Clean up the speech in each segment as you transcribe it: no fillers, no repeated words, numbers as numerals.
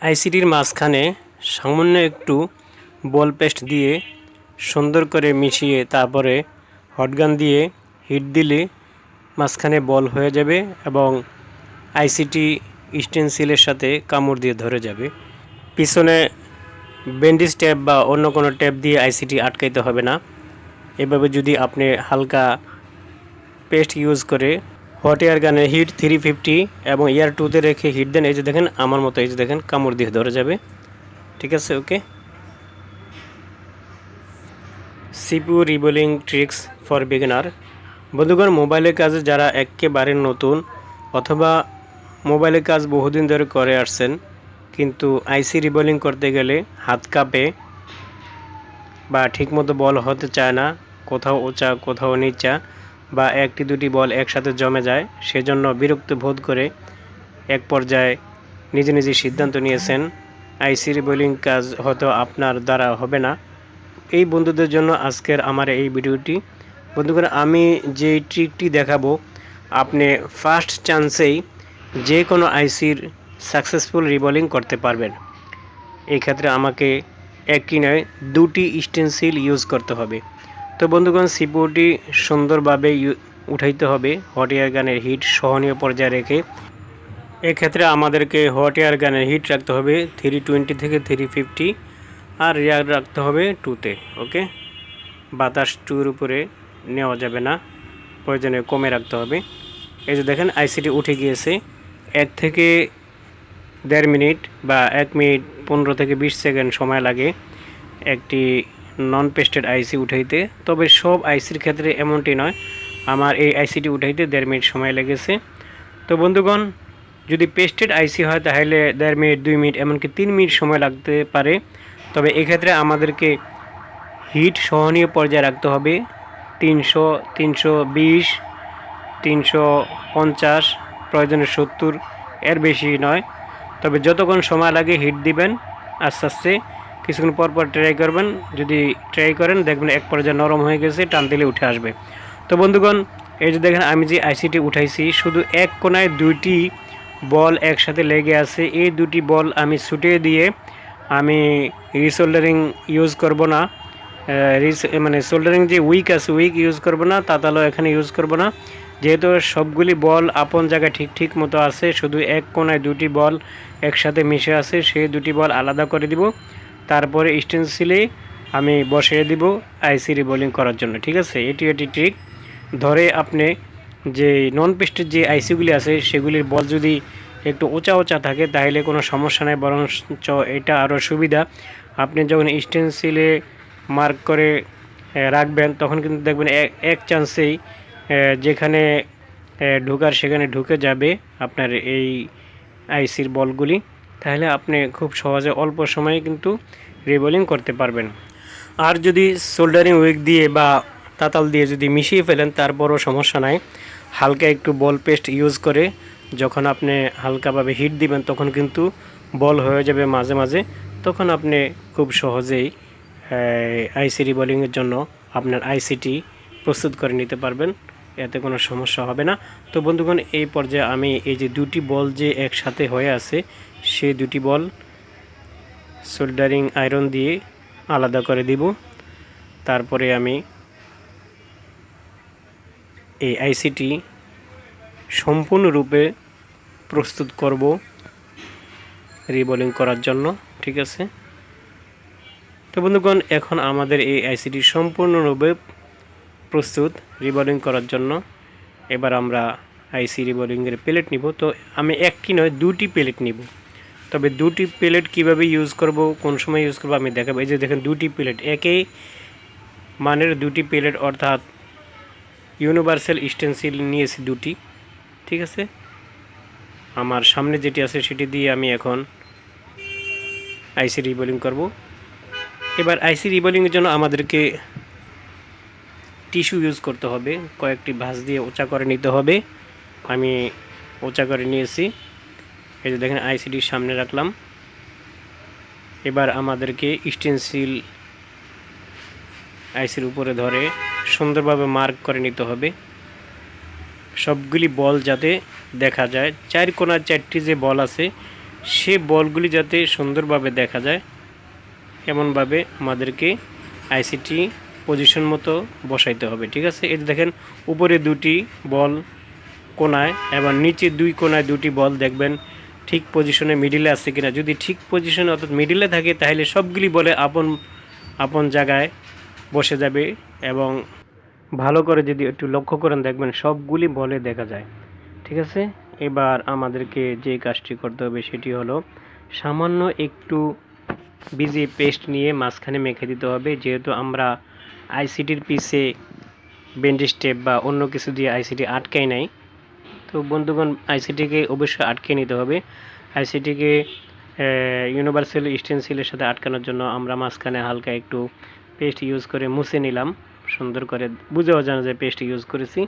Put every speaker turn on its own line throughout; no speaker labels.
আইসিটির মাঝখানে সামান্য একটু বল পেস্ট দিয়ে সুন্দর করে মিশিয়ে তারপরে হটগান দিয়ে হিট দিলে মাঝখানে বল হয়ে যাবে এবং আইসিটি স্টেনসিলের সাথে কামড় দিয়ে ধরে যাবে। পিছনে ব্যান্ডেজ ট্যাপ বা অন্য কোনো ট্যাপ দিয়ে আইসিটি আটকাইতে হবে না। এভাবে যদি আপনি হালকা পেস্ট ইউজ করে হট এয়ার গানে হিট 350 এবং এয়ার 2তে রেখে হিট দেন, এই যে দেখেন আমার মতো, এই যে দেখেন কামড় দিয়ে ধরে যাবে। ঠিক আছে, ওকে। সিপিইউ রিবোলিং ট্রিক্স ফর বিগিনার। বন্ধুগণ, মোবাইলের কাজে যারা একেবারে নতুন অথবা মোবাইলের কাজ বহুদিন ধরে করে আসছেন কিন্তু আইসি রিবোলিং করতে গেলে হাত কাঁপে বা ঠিকমতো বল হতে চায় না, কোথাও উঁচা কোথাও নিচা বা একটি দুটি বল একসাথে জমে যায়, সেজন্য বিরক্ত বোধ করে এক পর্যায়ে নিজে নিজে সিদ্ধান্ত নিয়েছেন আইসি রিবোলিং কাজ হয়তো আপনার দ্বারা হবে না। এই বন্ধুদের জন্য আজকের আমার এই ভিডিওটি। বন্ধুগণ, আমি যে ট্রিকটি দেখাবো আপনি ফার্স্ট চান্সেই যে কোনো আইসির সাকসেসফুল রিবোলিং করতে পারবেন। এই ক্ষেত্রে আমাকে একটি নয় দুটি স্টেনসিল ইউজ করতে হবে। তো বন্ধুগণ, সিপিইউটি সুন্দরভাবে উঠাইতে হবে হট এয়ার গানের হিট সহনীয় পর্যায়ে রেখে। এক্ষেত্রে আমাদেরকে হট এয়ার গানের হিট রাখতে হবে 320 থেকে 350 আর এয়ার রাখতে হবে 2তে। ওকে, বাতাস 2-এর উপরে নেওয়া যাবে না, প্রয়োজনে কমে রাখতে হবে। এই যে দেখেন আইসিটি উঠে গিয়েছে। 1 থেকে 1.5 মিনিট বা 1 মিনিট 15 থেকে 20 সেকেন্ড সময় লাগে একটি নন পেস্টেড আইসি উঠাইতে। তবে সব আইসির ক্ষেত্রে এমনটি নয়, আমার এই আইসিটি উঠাইতে 1.5 মিনিট সময় লেগেছে। তো বন্ধুগণ, যদি পেস্টেড আইসি হয় তাহলে 1.5 মিনিট 2 মিনিট এমনকি 3 মিনিট সময় লাগতে পারে। তবে এক্ষেত্রে আমাদেরকে হিট সহনীয় পর্যায়ে রাখতে হবে 300, 320, 350, প্রয়োজনে 70, এর বেশি নয়। তবে যতক্ষণ সময় লাগে হিট দিবেন, আস্তে আস্তে কিছুক্ষণ পর পর ট্রাই করবেন। যদি ট্রাই করেন দেখবেন এক পর্যায়ে নরম হয়ে গেছে, টান দিলে উঠে আসবে। তো বন্ধুগণ, এই যে দেখেন আমি যে আইসিটি উঠাইছি শুধু এক কোনায় 2টি বল একসাথে লেগে আছে। এই 2টি বল আমি ছুটিয়ে দিয়ে আমি রিসোল্ডারিং ইউজ করব না, মানে সোল্ডারিং যে উইক আছে উইক ইউজ করব না, তাতালো এখানে ইউজ করব না, যেহেতু সবগুলি বল আপন জায়গায় ঠিক মতো আছে। শুধু এক কোনায় 2টি বল একসাথে মিশে আছে, সেই 2টি বল আলাদা করে দিব, তারপরে স্টেনসিলে আমি বসিয়ে দিব আইসি রিবোলিং করার জন্য। ঠিক আছে, এটি ট্রিক। ধরে আপনি যে নন পেস্টের যে আইসিগুলি আছে সেগুলির বল যদি একটু উঁচা থাকে তাহলে কোনো সমস্যা নেই, বরঞ্চ এটা আরও সুবিধা। আপনি যখন স্টেনসিলে মার্ক করে রাখবেন তখন কিন্তু দেখবেন এক চান্সেই যেখানে ঢোকার সেখানে ঢুকে যাবে আপনার এই আইসির বলগুলি। তাহলে আপনি খুব সহজে অল্প সময়ে কিন্তু রিবোলিং করতে পারবেন। আর যদি সোল্ডারিং উইক দিয়ে বা তাতাল দিয়ে যদি মিশিয়ে ফেলেন তারপরও সমস্যা নাই। হালকা একটু বল পেস্ট ইউজ করে যখন আপনি হালকাভাবে হিট দিবেন তখন কিন্তু বল হয়ে যাবে মাঝে মাঝে। তখন আপনি খুব সহজেই আইসি রিবোলিংয়ের জন্য আপনার আইসিটি প্রস্তুত করে নিতে পারবেন, এতে কোনো সমস্যা হবে না। তো বন্ধুগণ, এই পর্যায়ে আমি এই যে 2টি বল যে একসাথে হয়ে আছে সেই 2টি বল সোল্ডারিং আয়রন দিয়ে আলাদা করে দিব। তারপরে আমি এই আইসিটি সম্পূর্ণরূপে প্রস্তুত করব রিবোলিং করার জন্য। ঠিক আছে, তো বন্ধুগণ, এখন আমাদের এই আইসিটি সম্পূর্ণরূপে প্রস্তুত রিবোলিং করার জন্য। এবার আমরা আইসি রিবোলিংয়ের প্লেট নিব। তো আমি একটি নয় 2টি প্লেট নিব। তবে 2টি প্লেট কিভাবে ইউজ করব, কোন সময় ইউজ করব আমি দেখাবো। এই যে দেখেন 2টি প্লেট, একই মানের 2টি প্লেট, অর্থাৎ ইউনিভার্সাল স্টেনসিল নিয়েছি 2টি। ঠিক আছে, আমার সামনে যেটি আছে সেটি দিয়ে আমি এখন আইসি রিবোলিং করব। এবার আইসি রিবোলিংয়ের জন্য আমাদেরকে টিস্যু ইউজ করতে হবে, কয়েকটি ভাঁজ দিয়ে উঁচা করে নিতে হবে। আমি উঁচা করে নিয়েছি। এই যে দেখেন আইসিটির সামনে রাখলাম। এবার আমাদেরকে স্টেনসিল আইসির উপরে ধরে সুন্দরভাবে মার্ক করে নিতে হবে, সবগুলি বল যাতে দেখা যায়। 4 কোণার 4টি যে বল আছে সে বলগুলি যাতে সুন্দরভাবে দেখা যায় এমনভাবে আমাদেরকে আইসিটি পজিশন মতো বসাইতে হবে। ঠিক আছে, এই দেখেন উপরে দুটি বল কোনায় এবং নিচে দুই কোনায় দুটি বল দেখবেন ঠিক পজিশনে মিডিলে আছে কিনা। যদি ঠিক পজিশনে অর্থাৎ মিডিলে থাকে তাহলে সবগুলি বলে আপন আপন জায়গায় বসে যাবে এবং ভালো করে যদি একটু লক্ষ্য করেন দেখবেন সবগুলি বলে দেখা যায়। ঠিক আছে, এবার আমাদেরকে যে কাজটি করতে হবে সেটি হলো সামান্য একটু বিজি পেস্ট নিয়ে মাঝখানে মেখে দিতে হবে। যেহেতু আমরা আইসিটির পিছে ব্যান্ডেজ টেপ বা অন্য কিছু দিয়ে আইসিটি আটকাই নাই, তো বন্ধুগণ আইসিটিকে অবশ্যই আটকে নিতে হবে। আইসিটিকে ইউনিভার্সাল স্টেনসিলের সাথে আটকানোর জন্য আমরা মাঝখানে হালকা একটু পেস্ট ইউজ করে মুছে নিলাম, সুন্দর করে বুঝেও জানা যে পেস্ট ইউজ করেছি,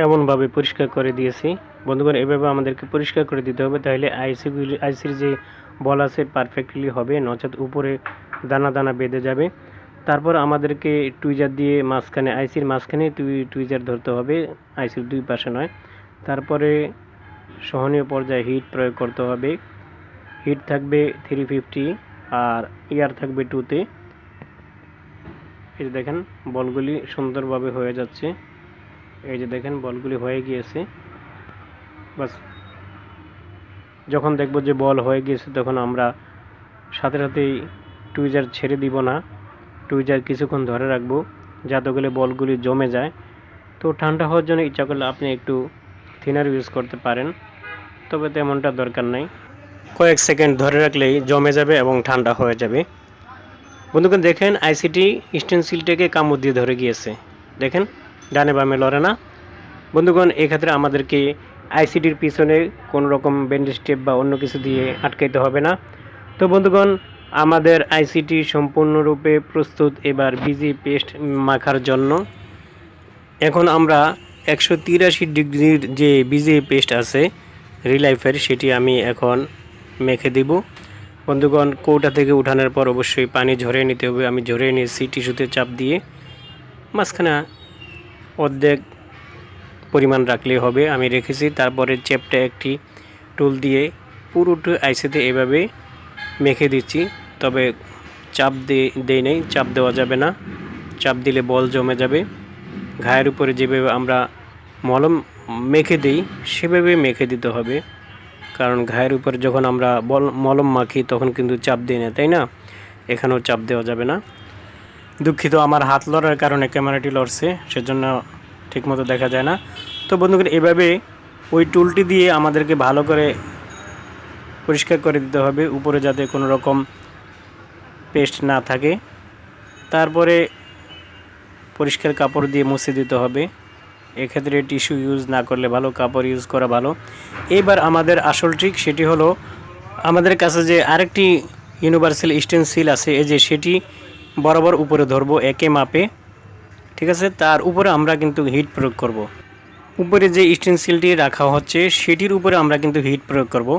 এমনভাবে পরিষ্কার করে দিয়েছি। বন্ধুগণ এভাবে আমাদেরকে পরিষ্কার করে দিতে হবে, তাহলে আইসির যে বল আছে পারফেক্টলি হবে, নচেত উপরে দানা দানা বেঁধে যাবে। তারপর আমাদেরকে টুইজার দিয়ে মাঝখানে আইসির মাঝখানে টুইজার ধরতে হবে, আইসির দুই পাশে নয়। তারপরে সহনীয় পর্যায়ে হিট প্রয়োগ করতে হবে। হিট থাকবে 350 আর ইয়ার থাকবে 2-তে। এই যে দেখেন বলগুলি সুন্দরভাবে হয়ে যাচ্ছে, এই যে দেখেন বলগুলি হয়ে গিয়েছে। বাস যখন দেখব যে বল হয়ে গিয়েছে তখন আমরা সাথে সাথেই টুইজার ছেড়ে দিব না, টুইজার কিছুক্ষণ ধরে রাখবো যাতে করে বলগুলি জমে যায়। তো ঠান্ডা হওয়ার জন্য ইচ্ছা করলে আপনি একটু থিনার ইউজ করতে পারেন, তবে তেমনটা দরকার নাই, কয়েক সেকেন্ড ধরে রাখলেই জমে যাবে এবং ঠান্ডা হয়ে যাবে। বন্ধুগণ দেখেন আইসিটি স্টেনসিলটাকে কামড় দিয়ে ধরে গিয়েছে, দেখেন ডানে বামে লড়ে না। বন্ধুগণ এক্ষেত্রে আমাদেরকে আইসিটির পিছনে কোনো রকম ব্যান্ডেজ টেপ বা অন্য কিছু দিয়ে আটকাইতে হবে না। তো বন্ধুগণ আমাদের আইসিটি সম্পূর্ণরূপে প্রস্তুত এবার বিজি পেস্ট মাখার জন্য। এখন আমরা 183 ডিগ্রির যে বিজি পেস্ট আছে রিলাইফের সেটি আমি এখন মেখে দিব। বন্ধুগণ কৌটা থেকে উঠানোর পর অবশ্যই পানি ঝরিয়ে নিতে হবে। আমি ঝরিয়ে নিয়েছি টিস্যুতে চাপ দিয়ে, মাঝখানে অর্ধেক পরিমাণ রাখলেই হবে, আমি রেখেছি। তারপরে চেপটা একটি টুল দিয়ে পুরোটা আইসিতে এভাবে মেখে দিচ্ছি, তবে চাপ দেই নেই, চাপ দেওয়া যাবে না, চাপ দিলে বল জমে যাবে। ঘায়ের উপরে যেভাবে আমরা মলম মেখে দিই সেভাবে মেখে দিতে হবে, কারণ ঘায়ের উপরে যখন আমরা মলম মাখি তখন কিন্তু চাপ দিই না, তাই না? এখানেও চাপ দেওয়া যাবে না। দুঃখিত, আমার হাত লড়ার কারণে ক্যামেরাটি লড়ছে, সেজন্য ঠিকমতো দেখা যায় না। তো বন্ধুগণ এভাবে ওই টুলটি দিয়ে আমাদেরকে ভালো করে পরিষ্কার করে দিতে হবে উপরে যাতে কোনো রকম পেস্ট না থাকে। তারপরে পরিষ্কার কাপড় দিয়ে মুছে দিতে হবে, এক্ষেত্রে টিস্যু ইউজ না করলে ভালো, কাপড় ইউজ করা ভালো। এবার আমাদের আসল ট্রিক সেটি হলো আমাদের কাছে যে আরেকটি ইউনিভার্সাল স্টেনসিল আছে, এই যে সেটি বরাবর উপরে ধরবো একে মাপে, ঠিক আছে? তার উপরে আমরা কিন্তু হিট প্রয়োগ করব। উপরে যে স্টেনসিলটি রাখা হচ্ছে সেটির উপরে আমরা কিন্তু হিট প্রয়োগ করব,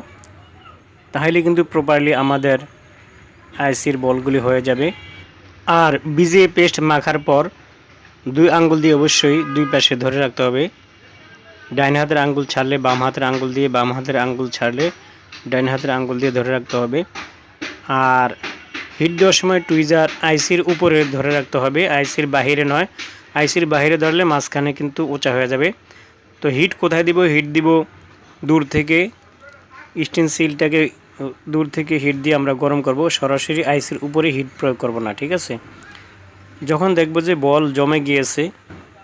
তাহলে কিন্তু প্রপারলি আমাদের আইসির বলগুলি হয়ে যাবে। আর বিজে পেস্ট মাখার পর 2 আঙ্গুল দিয়ে অবশ্যই 2 পাশে ধরে রাখতে হবে। ডাইন হাতের আঙ্গুল ছাড়লে বাম হাতের আঙ্গুল দিয়ে, বাম হাতের আঙ্গুল ছাড়লে ডাইন হাতের আঙ্গুল দিয়ে ধরে রাখতে হবে। আর হিট দেওয়ার সময় টুইজার আইসির উপরে ধরে রাখতে হবে, আইসির বাহিরে নয়। আইসির বাহিরে ধরলে মাঝখানে কিন্তু উঁচা হয়ে যাবে। তো হিট কোথায় দিব? হিট দিব দূর থেকে, স্টেনসিলটাকে দূর থেকে হিট দিয়ে আমরা গরম করব, সরাসরি আইসির উপরে হিট প্রয়োগ করব না, ঠিক আছে? যখন দেখব যে বল জমে গিয়েছে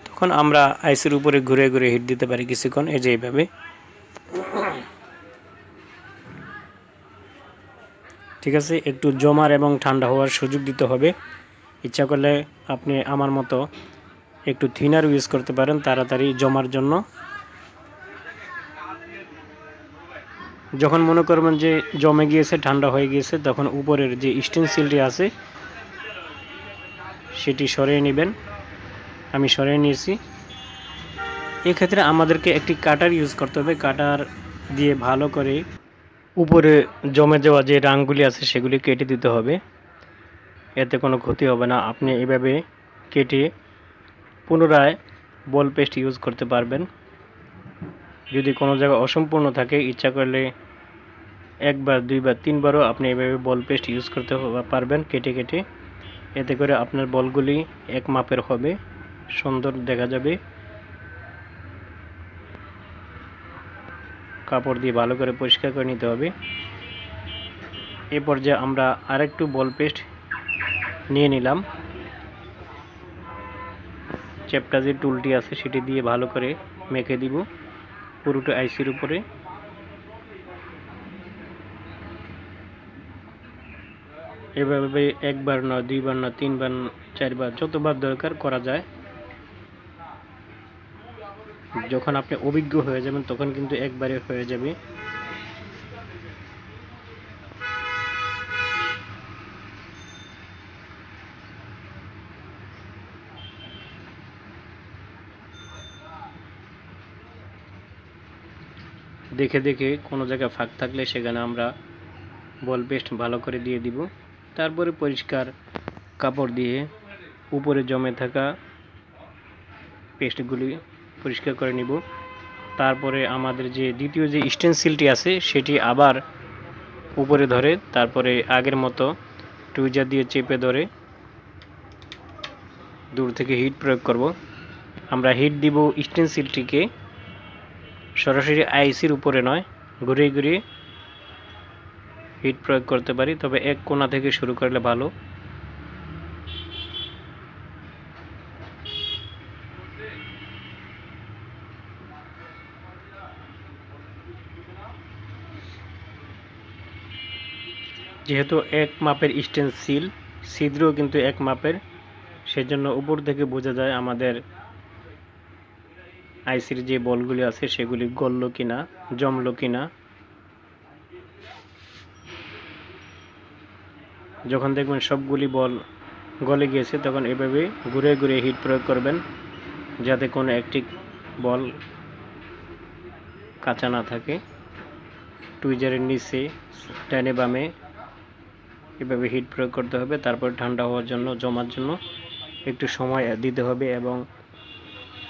তখন আমরা আইসির উপরে ঘুরে ঘুরে হিট দিতে পারি কিছুক্ষণ, এই যে এইভাবে। ঠিক আছে, একটু জমার এবং ঠান্ডা হওয়ার সুযোগ দিতে হবে। ইচ্ছা করলে আপনি আমার মতো একটু থিনার ইউজ করতে পারেন তাড়াতাড়ি জমার জন্য। যখন মনে করবেন যে জমে গিয়েছে, ঠান্ডা হয়ে গিয়েছে, তখন উপরের যে স্টেনসিলটি আছে সেটি সরিয়ে নেবেন। আমি সরিয়ে নিয়েছি। এক্ষেত্রে আমাদেরকে একটি কাটার ইউজ করতে হবে, কাটার দিয়ে ভালো করে উপরে জমে যাওয়া যে রাঙগুলি আছে সেগুলি কেটে দিতে হবে, এতে কোনো ক্ষতি হবে না। আপনি এভাবে কেটে পুনরায় বল পেস্ট ইউজ করতে পারবেন। যদি কোনো জায়গা অসম্পূর্ণ থাকে ইচ্ছা করলে একবার, দুইবার, তিনবারও আপনি এভাবে বল পেস্ট ইউজ করতে পারবেন কেটে কেটে। এতে করে আপনার বলগুলি এক মাপের হবে, সুন্দর দেখা যাবে। কাপড় দিয়ে ভালো করে পরিষ্কার করে নিতে হবে। এ পর্যায়ে আমরা আরেকটু বল পেস্ট নিয়ে নিলাম। চ্যাপটা যে টুলটি আছে সেটি দিয়ে ভালো করে মেখে দিব পুরোটা আইসির উপরে। এভাবে একবার না, দুইবার না, তিনবার, চারবার, যতবার দরকার করা যায়। যখন আপনি অভিজ্ঞ হয়ে যাবেন তখন কিন্তু একবারে হয়ে যাবে। দেখে দেখে কোনো জায়গায় ফাঁক থাকলে সেখানে আমরা বল পেস্ট ভালো করে দিয়ে দিব। তারপরে পরিষ্কার কাপড় দিয়ে উপরে জমে থাকা পেস্টগুলি পরিষ্কার করে নিব। তারপরে আমাদের যে দ্বিতীয় যে স্টেনসিলটি আছে সেটি আবার উপরে ধরে তারপরে আগের মতো টুইজার দিয়ে চেপে ধরে দূর থেকে হিট প্রয়োগ করব। আমরা হিট দিব স্টেনসিলটিকে সরাসরি আইসির উপরে নয়, ঘুরিয়ে ঘুরিয়ে হিট প্রয়োগ করতে পারি, তবে এক কোণা থেকে শুরু করলে ভালো। যেহেতু এক মাপের স্টেনসিল, ছিদ্রও কিন্তু এক মাপের, সেজন্য উপর থেকে বোঝা যায় আমাদের আইসির যে বলগুলি আছে সেগুলি গললো কিনা, জমলো কিনা। যখন দেখবেন সবগুলি বল গলে গিয়েছে তখন এভাবে ঘুরে ঘুরে হিট প্রয়োগ করবেন, যাতে কোনো একটি বল কাঁচা না থাকে। টুইজারের নিচে, ডানে বামে এভাবে হিট প্রয়োগ করতে হবে। তারপর ঠান্ডা হওয়ার জন্য, জমার জন্য একটু সময় দিতে হবে এবং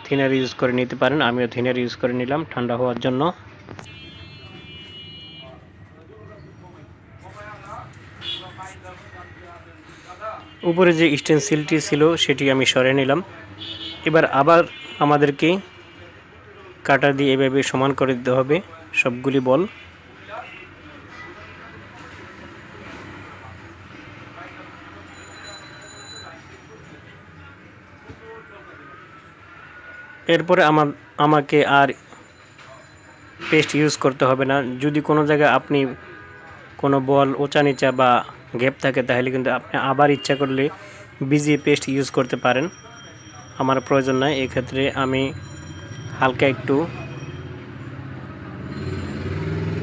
থিনার ইউজ করে নিতে পারেন। আমিও থিনার ইউজ করে নিলাম ঠান্ডা হওয়ার জন্য। উপরে যে স্টেনসিলটি ছিল সেটি আমি সরিয়ে নিলাম। এবার আবার আমাদেরকে কাটা দিয়ে এভাবে সমান করে দিতে হবে সবগুলি বল। এরপরে আমাকে আর পেস্ট ইউজ করতে হবে না। যদি কোনো জায়গায় আপনি কোনো বল উঁচা নিচা বা গ্যাপ থাকে তাহলে কিন্তু আপনি আবার ইচ্ছা করলে ভিজিয়ে পেস্ট ইউজ করতে পারেন। আমার প্রয়োজন নাই, এক্ষেত্রে আমি হালকা একটু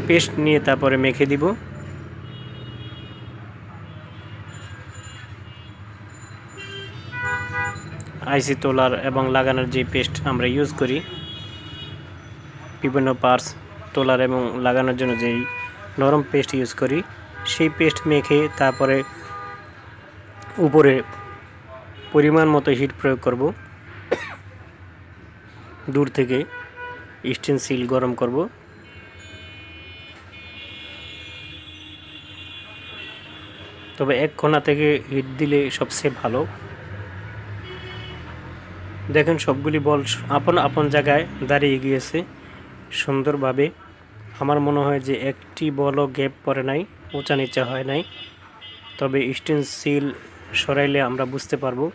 পেস্ট নিয়ে তারপরে মেখে দিব। আইসি তোলার এবং লাগানোর যে পেস্ট আমরা ইউজ করি, বিভিন্ন পার্টস তোলার এবং লাগানোর জন্য যেই নরম পেস্ট ইউজ করি, সেই পেস্ট মেখে তারপরে উপরে পরিমাণ মতো হিট প্রয়োগ করব। দূর থেকে স্টেনসিল গরম করব। তবে এক কোণা থেকে হিট দিলে সবচেয়ে ভালো। দেখেন সবগুলি বল আপন আপন জায়গায় দাঁড়িয়ে গিয়েছে সুন্দরভাবে। আমার মনে হয় যে একটি বলও গ্যাপ পড়ে নাই, উঁচা নিচা হয় নাই। তবে স্টেনসিল সরাইলে আমরা বুঝতে পারবো।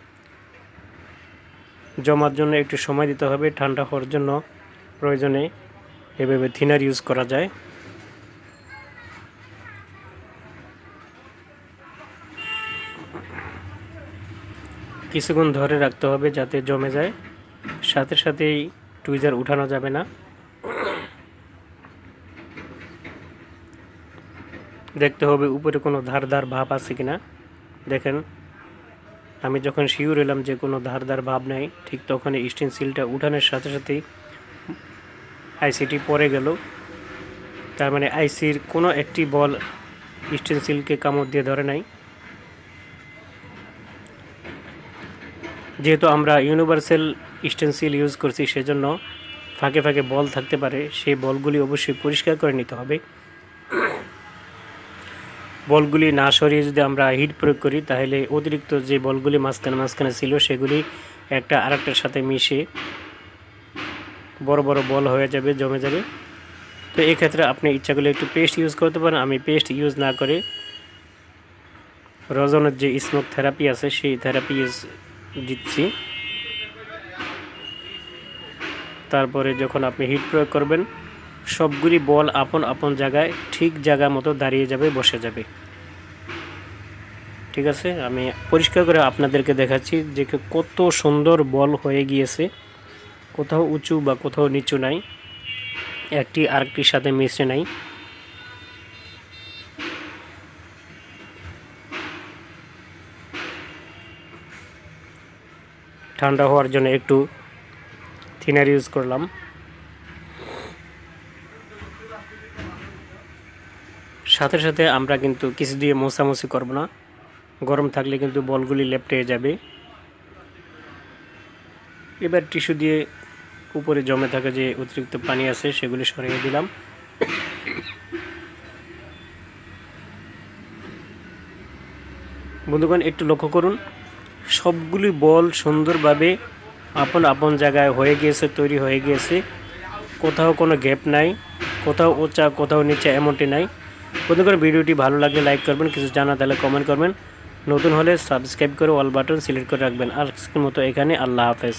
জমার জন্য একটু সময় দিতে হবে, ঠান্ডা হওয়ার জন্য প্রয়োজনে এভাবে থিনার ইউজ করা যায়। কিছুক্ষণ ধরে রাখতে হবে যাতে জমে যায়, সাথে সাথেই টুইজার উঠানো যাবে না। দেখতে হবে উপরে কোনো ধারদার ভাব আছে কিনা। দেখেন আমি যখন শিওর এলাম যে কোনো ধারদার ভাব নাই, ঠিক তখনই স্টেনসিলটা উঠানোর সাথে সাথেই আইসিটি পড়ে গেল। তার মানে আইসির কোনো একটি বল স্টেনসিলকে কামড় দিয়ে ধরে নাই। যেহেতু আমরা ইউনিভার্সাল স্টেনসিল ইউজ করছি সেজন্য ফাঁকে ফাঁকে বল থাকতে পারে, সেই বলগুলি অবশ্যই পরিষ্কার করে নিতে হবে। বলগুলি না সরিয়ে যদি আমরা হিট প্রয়োগ করি তাহলে অতিরিক্ত যে বলগুলি মাঝখানে ছিল সেগুলি একটা আরেকটার সাথে মিশে বড় বড় বল হয়ে যাবে, জমে যাবে। তো এই ক্ষেত্রে আপনি ইচ্ছা করলে একটু পেস্ট ইউজ করতে পারেন। আমি পেস্ট ইউজ না করে রজনের যে স্মোক থেরাপি আছে সেই থেরাপি ইউজ দিচ্ছি। তারপরে যখন আপনি হিট প্রয়োগ করবেন সবগুলি বল আপন আপন জায়গায় ঠিক জায়গা মতো দাঁড়িয়ে যাবে, বসে যাবে। ঠিক আছে, আমি পরিষ্কার করে আপনাদেরকে দেখাচ্ছি যে কত সুন্দর বল হয়ে গিয়েছে, কোথাও উঁচু বা কোথাও নিচু নাই, একটি আরেকটির সাথে মিশে নাই। ঠান্ডা হওয়ার জন্য একটু থিনার ইউজ করলাম। সাথে সাথে আমরা কিন্তু কিছু দিয়ে মোছামুছি করব না, গরম থাকলে কিন্তু বলগুলি লেপটে যাবে। এবার টিস্যু দিয়ে উপরে জমে থাকা যে অতিরিক্ত পানি আছে সেগুলি সরিয়ে দিলাম। বন্ধুগণ একটু লক্ষ্য করুন, সবগুলি বল সুন্দরভাবে আপন আপন জায়গায় হয়ে গিয়েছে, তৈরি হয়ে গিয়েছে। কোথাও কোনো গ্যাপ নাই, কোথাও উঁচা কোথাও নিচে এমনটি নাই। বন্ধুগণ ভিডিওটি ভালো লাগলে লাইক করবেন, কিছু জানা তাহলে কমেন্ট করবেন, নতুন হলে সাবস্ক্রাইব করে অল বাটন সিলেক্ট করে রাখবেন। আজকের মতো এখানে, আল্লাহ হাফেজ।